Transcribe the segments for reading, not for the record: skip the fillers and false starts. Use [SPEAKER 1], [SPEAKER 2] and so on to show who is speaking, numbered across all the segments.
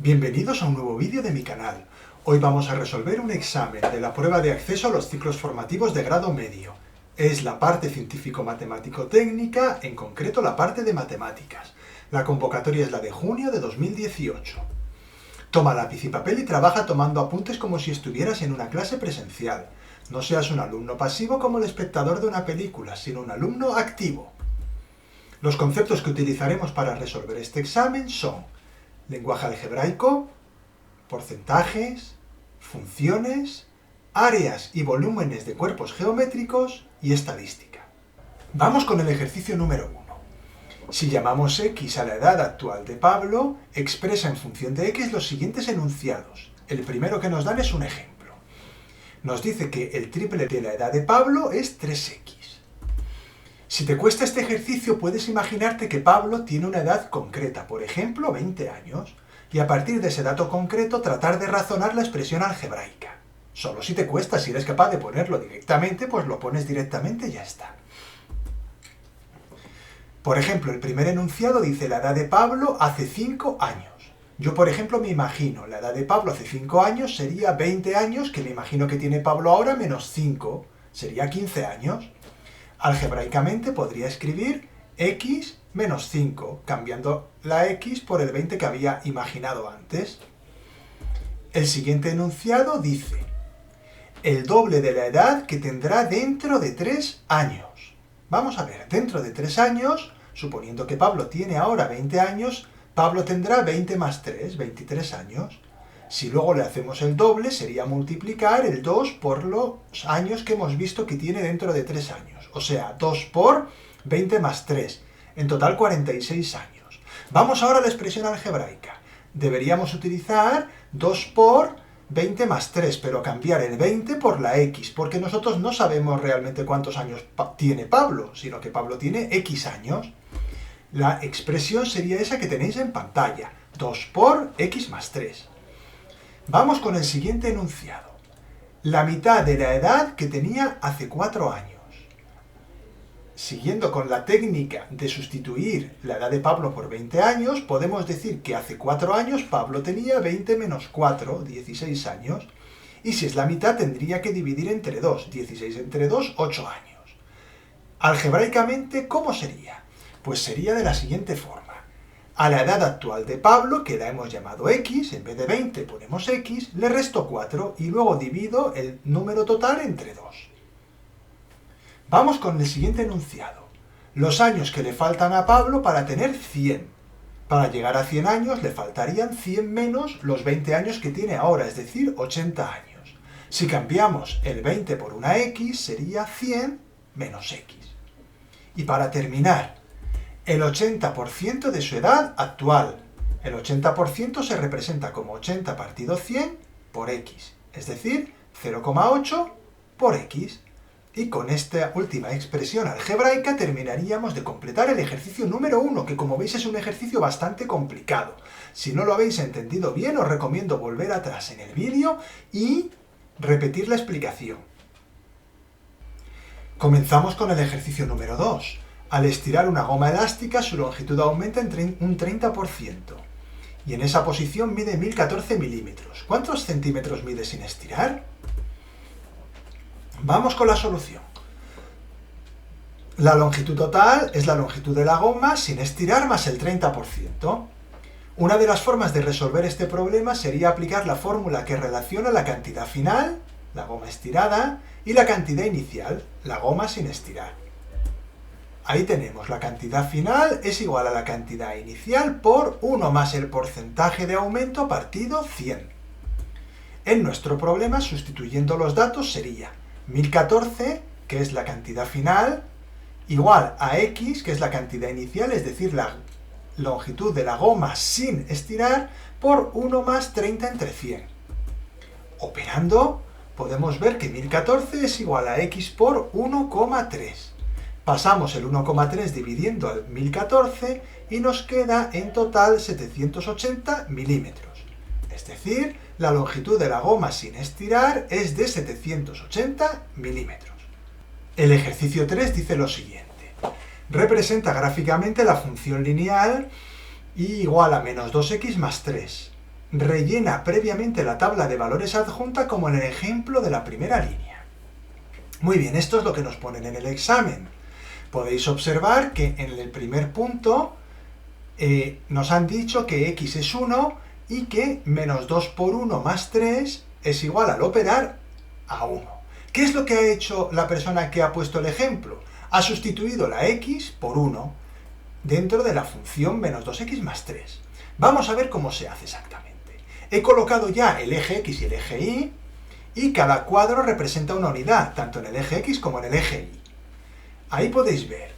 [SPEAKER 1] Bienvenidos a un nuevo vídeo de mi canal. Hoy vamos a resolver un examen de la prueba de acceso a los ciclos formativos de grado medio. Es la parte científico-matemático-técnica, en concreto la parte de matemáticas. La convocatoria es la de junio de 2018. Toma lápiz y papel y trabaja tomando apuntes como si estuvieras en una clase presencial. No seas un alumno pasivo como el espectador de una película, sino un alumno activo. Los conceptos que utilizaremos para resolver este examen son lenguaje algebraico, porcentajes, funciones, áreas y volúmenes de cuerpos geométricos y estadística. Vamos con el ejercicio número 1. Si llamamos x a la edad actual de Pablo, expresa en función de x los siguientes enunciados. El primero que nos dan es un ejemplo. Nos dice que el triple de la edad de Pablo es 3x. Si te cuesta este ejercicio, puedes imaginarte que Pablo tiene una edad concreta, por ejemplo, 20 años, y a partir de ese dato concreto tratar de razonar la expresión algebraica. Solo si te cuesta, si eres capaz de ponerlo directamente, pues lo pones directamente y ya está. Por ejemplo, el primer enunciado dice la edad de Pablo hace 5 años. Yo, por ejemplo, me imagino la edad de Pablo hace 5 años sería 20 años, que me imagino que tiene Pablo ahora, menos 5, sería 15 años. Algebraicamente podría escribir x menos 5, cambiando la x por el 20 que había imaginado antes. El siguiente enunciado dice el doble de la edad que tendrá dentro de 3 años. Vamos a ver, dentro de 3 años, suponiendo que Pablo tiene ahora 20 años, Pablo tendrá 20 más 3, 23 años. Si luego le hacemos el doble, sería multiplicar el 2 por los años que hemos visto que tiene dentro de 3 años. O sea, 2 por 20 más 3. En total 46 años. Vamos ahora a la expresión algebraica. Deberíamos utilizar 2 por 20 más 3, pero cambiar el 20 por la x, porque nosotros no sabemos realmente cuántos años tiene Pablo, sino que Pablo tiene x años. La expresión sería esa que tenéis en pantalla. 2 por x más 3. Vamos con el siguiente enunciado. La mitad de la edad que tenía hace 4 años. Siguiendo con la técnica de sustituir la edad de Pablo por 20 años, podemos decir que hace 4 años Pablo tenía 20 menos 4, 16 años, y si es la mitad tendría que dividir entre 2, 16 entre 2, 8 años. Algebraicamente, ¿cómo sería? Pues sería de la siguiente forma. A la edad actual de Pablo, que la hemos llamado x, en vez de 20 ponemos x, le resto 4 y luego divido el número total entre 2. Vamos con el siguiente enunciado. Los años que le faltan a Pablo para tener 100. Para llegar a 100 años le faltarían 100 menos los 20 años que tiene ahora, es decir, 80 años. Si cambiamos el 20 por una x, sería 100 menos x. Y para terminar, el 80% de su edad actual. El 80% se representa como 80 partido 100 por x, es decir, 0,8 por x. Y con esta última expresión algebraica terminaríamos de completar el ejercicio número 1, que como veis es un ejercicio bastante complicado. Si no lo habéis entendido bien, os recomiendo volver atrás en el vídeo y repetir la explicación. Comenzamos con el ejercicio número 2. Al estirar una goma elástica, su longitud aumenta en un 30%. Y en esa posición mide 1014 milímetros. ¿Cuántos centímetros mide sin estirar? Vamos con la solución. La longitud total es la longitud de la goma sin estirar más el 30%. Una de las formas de resolver este problema sería aplicar la fórmula que relaciona la cantidad final, la goma estirada, y la cantidad inicial, la goma sin estirar. Ahí tenemos, la cantidad final es igual a la cantidad inicial por 1 más el porcentaje de aumento partido 100. En nuestro problema, sustituyendo los datos, sería 1014, que es la cantidad final, igual a x, que es la cantidad inicial, es decir, la longitud de la goma sin estirar, por 1 más 30 entre 100. Operando, podemos ver que 1014 es igual a x por 1,3. Pasamos el 1,3 dividiendo el 1014 y nos queda en total 780 milímetros. Es decir, la longitud de la goma sin estirar es de 780 milímetros. El ejercicio 3 dice lo siguiente. Representa gráficamente la función lineal y igual a menos 2x más 3. rellena previamente la tabla de valores adjunta como en el ejemplo de la primera línea. Muy bien, esto es lo que nos ponen en el examen. Podéis observar que en el primer punto nos han dicho que x es 1 y que menos 2 por 1 más 3 es igual al operar a 1. ¿Qué es lo que ha hecho la persona que ha puesto el ejemplo? Ha sustituido la x por 1 dentro de la función menos 2x más 3. Vamos a ver cómo se hace exactamente. He colocado ya el eje x y el eje y, y cada cuadro representa una unidad, tanto en el eje x como en el eje y. Ahí podéis ver,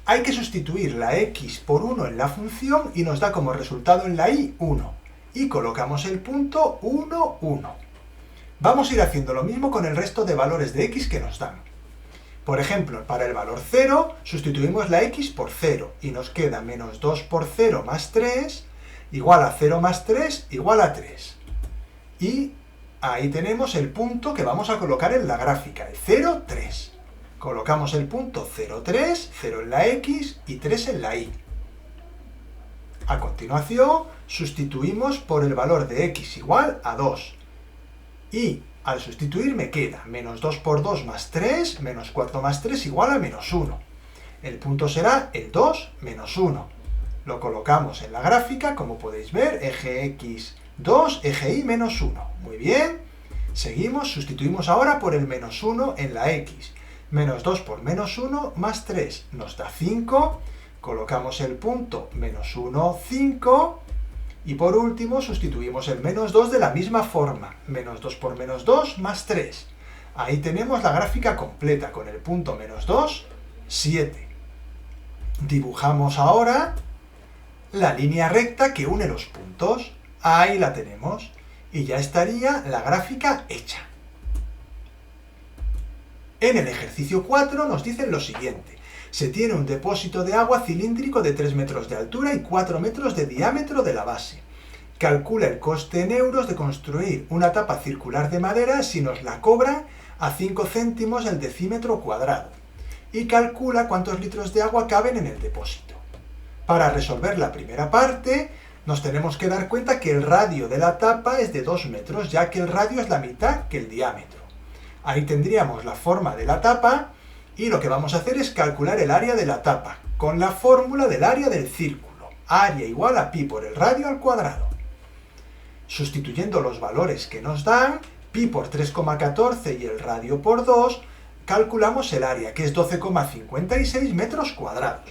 [SPEAKER 1] hay que sustituir la x por 1 en la función y nos da como resultado en la y 1. Y colocamos el punto 1, 1. Vamos a ir haciendo lo mismo con el resto de valores de x que nos dan. Por ejemplo, para el valor 0, sustituimos la x por 0 y nos queda menos 2 por 0 más 3 igual a 0 más 3 igual a 3. Y ahí tenemos el punto que vamos a colocar en la gráfica, el 0, 3. Colocamos el punto 0, 3, 0 en la x y 3 en la y. A continuación, sustituimos por el valor de x igual a 2. Y al sustituir me queda menos 2 por 2 más 3, menos 4 más 3 igual a menos 1. El punto será el 2 menos 1. Lo colocamos en la gráfica, como podéis ver, eje x 2, eje y menos 1. Muy bien. Seguimos, sustituimos ahora por el menos 1 en la x. Menos 2 por menos 1 más 3 nos da 5. Colocamos el punto menos 1, 5. Y por último sustituimos el menos 2 de la misma forma. Menos 2 por menos 2 más 3. Ahí tenemos la gráfica completa con el punto menos 2, 7. Dibujamos ahora la línea recta que une los puntos. Ahí la tenemos. Y ya estaría la gráfica hecha. En el ejercicio 4 nos dicen lo siguiente. Se tiene un depósito de agua cilíndrico de 3 metros de altura y 4 metros de diámetro de la base. Calcula el coste en euros de construir una tapa circular de madera si nos la cobran a 5 céntimos el decímetro cuadrado. Y calcula cuántos litros de agua caben en el depósito. Para resolver la primera parte, nos tenemos que dar cuenta que el radio de la tapa es de 2 metros, ya que el radio es la mitad que el diámetro. Ahí tendríamos la forma de la tapa y lo que vamos a hacer es calcular el área de la tapa con la fórmula del área del círculo. Área igual a pi por el radio al cuadrado. Sustituyendo los valores que nos dan, pi por 3,14 y el radio por 2, calculamos el área, que es 12,56 metros cuadrados.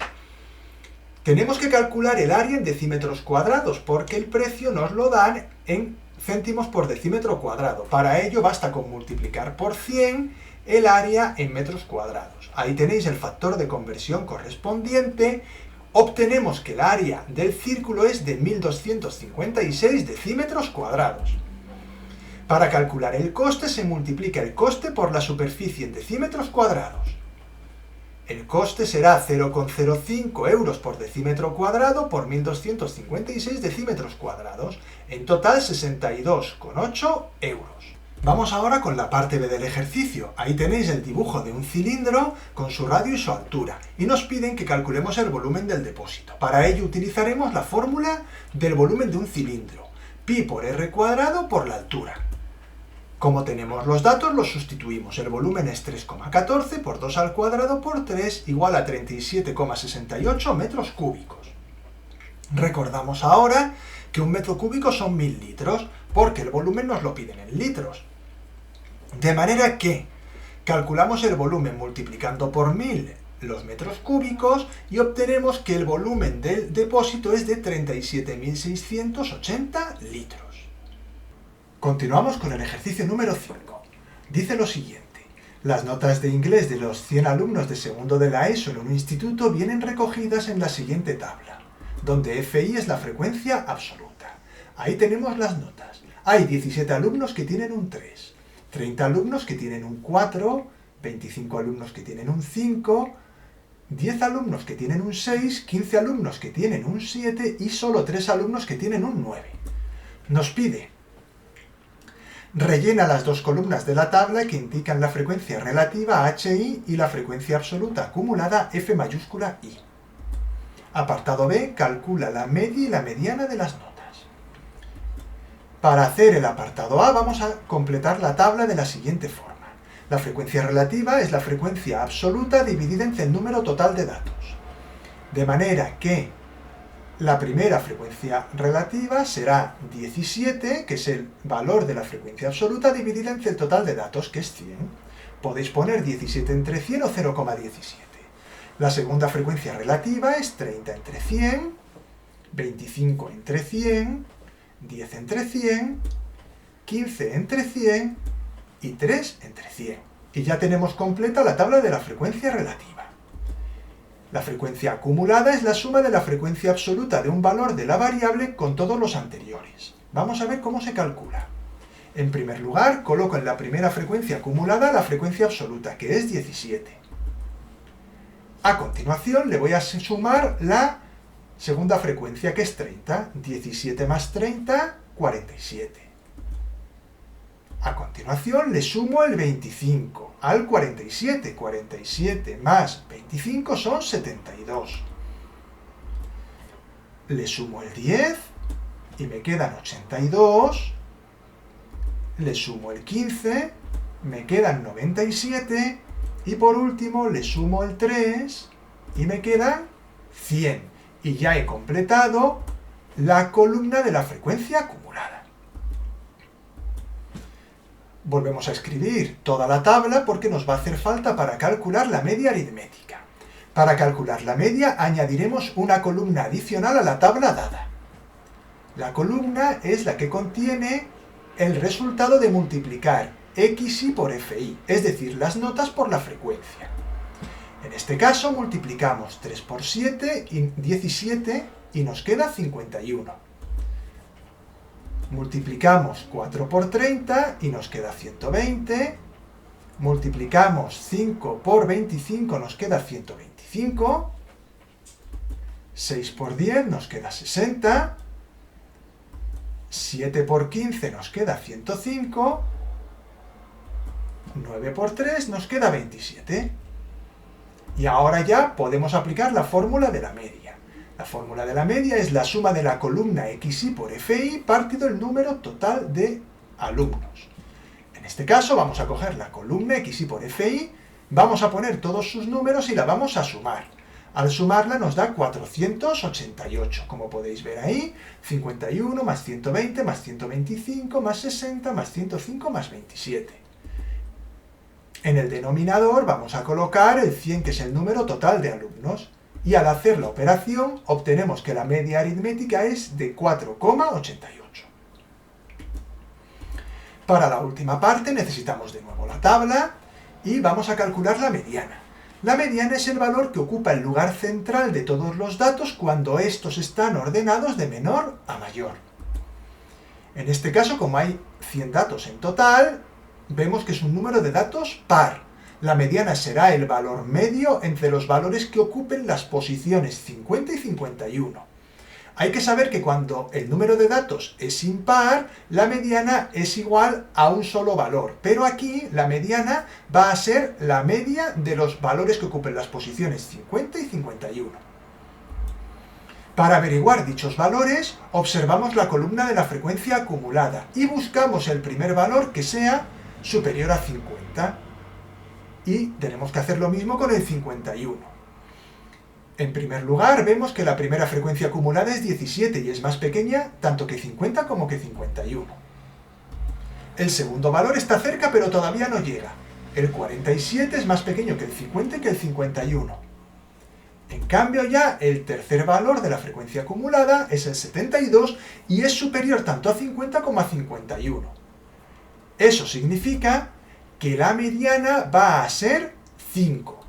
[SPEAKER 1] Tenemos que calcular el área en decímetros cuadrados porque el precio nos lo dan en céntimos por decímetro cuadrado. Para ello basta con multiplicar por 100 el área en metros cuadrados. Ahí tenéis el factor de conversión correspondiente. Obtenemos que el área del círculo es de 1256 decímetros cuadrados. Para calcular el coste se multiplica el coste por la superficie en decímetros cuadrados. El coste será 0,05 euros por decímetro cuadrado por 1256 decímetros cuadrados. En total 62,8 euros. Vamos ahora con la parte B del ejercicio. Ahí tenéis el dibujo de un cilindro con su radio y su altura. Y nos piden que calculemos el volumen del depósito. Para ello utilizaremos la fórmula del volumen de un cilindro. Pi por r cuadrado por la altura. Como tenemos los datos, los sustituimos. El volumen es 3,14 por 2 al cuadrado por 3 igual a 37,68 metros cúbicos. Recordamos ahora que un metro cúbico son 1000 litros, porque el volumen nos lo piden en litros. De manera que calculamos el volumen multiplicando por 1000 los metros cúbicos y obtenemos que el volumen del depósito es de 37.680 litros. Continuamos con el ejercicio número 5. Dice lo siguiente. Las notas de inglés de los 100 alumnos de segundo de la ESO en un instituto vienen recogidas en la siguiente tabla, donde FI es la frecuencia absoluta. Ahí tenemos las notas. Hay 17 alumnos que tienen un 3, 30 alumnos que tienen un 4, 25 alumnos que tienen un 5, 10 alumnos que tienen un 6, 15 alumnos que tienen un 7 y solo 3 alumnos que tienen un 9. Nos pide: rellena las dos columnas de la tabla que indican la frecuencia relativa HI y la frecuencia absoluta acumulada F mayúscula I. Apartado B, calcula la media y la mediana de las notas. Para hacer el apartado A vamos a completar la tabla de la siguiente forma. La frecuencia relativa es la frecuencia absoluta dividida entre el número total de datos. De manera que la primera frecuencia relativa será 17, que es el valor de la frecuencia absoluta dividida entre el total de datos, que es 100. Podéis poner 17 entre 100 o 0,17. La segunda frecuencia relativa es 30 entre 100, 25 entre 100, 10 entre 100, 15 entre 100 y 3 entre 100. Y ya tenemos completa la tabla de la frecuencia relativa. La frecuencia acumulada es la suma de la frecuencia absoluta de un valor de la variable con todos los anteriores. Vamos a ver cómo se calcula. En primer lugar, coloco en la primera frecuencia acumulada la frecuencia absoluta, que es 17. A continuación le voy a sumar la segunda frecuencia, que es 30. 17 más 30, 47. A continuación le sumo el 25 al 47. 47 más 25 son 72. Le sumo el 10 y me quedan 82. Le sumo el 15, me quedan 97. Y por último le sumo el 3 y me quedan 100. Y ya he completado la columna de la frecuencia acumulada. Volvemos a escribir toda la tabla porque nos va a hacer falta para calcular la media aritmética. Para calcular la media añadiremos una columna adicional a la tabla dada. La columna es la que contiene el resultado de multiplicar xi por fi, es decir, las notas por la frecuencia. En este caso multiplicamos 3 por 7, 17 y nos queda 51. Multiplicamos 4 por 30 y nos queda 120. Multiplicamos 5 por 25 nos queda 125. 6 por 10 nos queda 60. 7 por 15 nos queda 105. 9 por 3 nos queda 27. Y ahora ya podemos aplicar la fórmula de la media. La fórmula de la media es la suma de la columna xi por fi partido el número total de alumnos. En este caso vamos a coger la columna xi por fi, vamos a poner todos sus números y la vamos a sumar. Al sumarla nos da 488, como podéis ver ahí, 51 más 120 más 125 más 60 más 105 más 27. En el denominador vamos a colocar el 100, que es el número total de alumnos. Y al hacer la operación obtenemos que la media aritmética es de 4,88. Para la última parte necesitamos de nuevo la tabla y vamos a calcular la mediana. La mediana es el valor que ocupa el lugar central de todos los datos cuando estos están ordenados de menor a mayor. En este caso, como hay 100 datos en total, vemos que es un número de datos par. La mediana será el valor medio entre los valores que ocupen las posiciones 50 y 51. Hay que saber que cuando el número de datos es impar, la mediana es igual a un solo valor. Pero aquí la mediana va a ser la media de los valores que ocupen las posiciones 50 y 51. Para averiguar dichos valores, observamos la columna de la frecuencia acumulada y buscamos el primer valor que sea superior a 50. Y tenemos que hacer lo mismo con el 51. En primer lugar, vemos que la primera frecuencia acumulada es 17 y es más pequeña tanto que 50 como que 51. El segundo valor está cerca pero todavía no llega. El 47 es más pequeño que el 50 y que el 51. En cambio ya el tercer valor de la frecuencia acumulada es el 72 y es superior tanto a 50 como a 51. Eso significa que la mediana va a ser 5,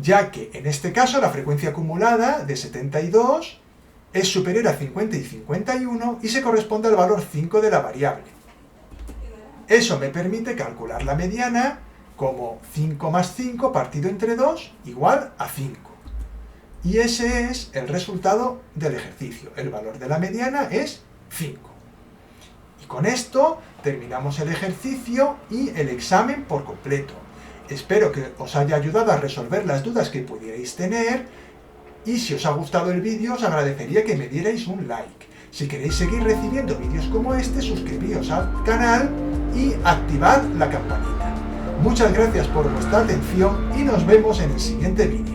[SPEAKER 1] ya que en este caso la frecuencia acumulada de 72 es superior a 50 y 51 y se corresponde al valor 5 de la variable. Eso me permite calcular la mediana como 5 más 5 partido entre 2 igual a 5. Y ese es el resultado del ejercicio. El valor de la mediana es 5. Y con esto terminamos el ejercicio y el examen por completo. Espero que os haya ayudado a resolver las dudas que pudierais tener y si os ha gustado el vídeo os agradecería que me dierais un like. Si queréis seguir recibiendo vídeos como este, suscribíos al canal y activad la campanita. Muchas gracias por vuestra atención y nos vemos en el siguiente vídeo.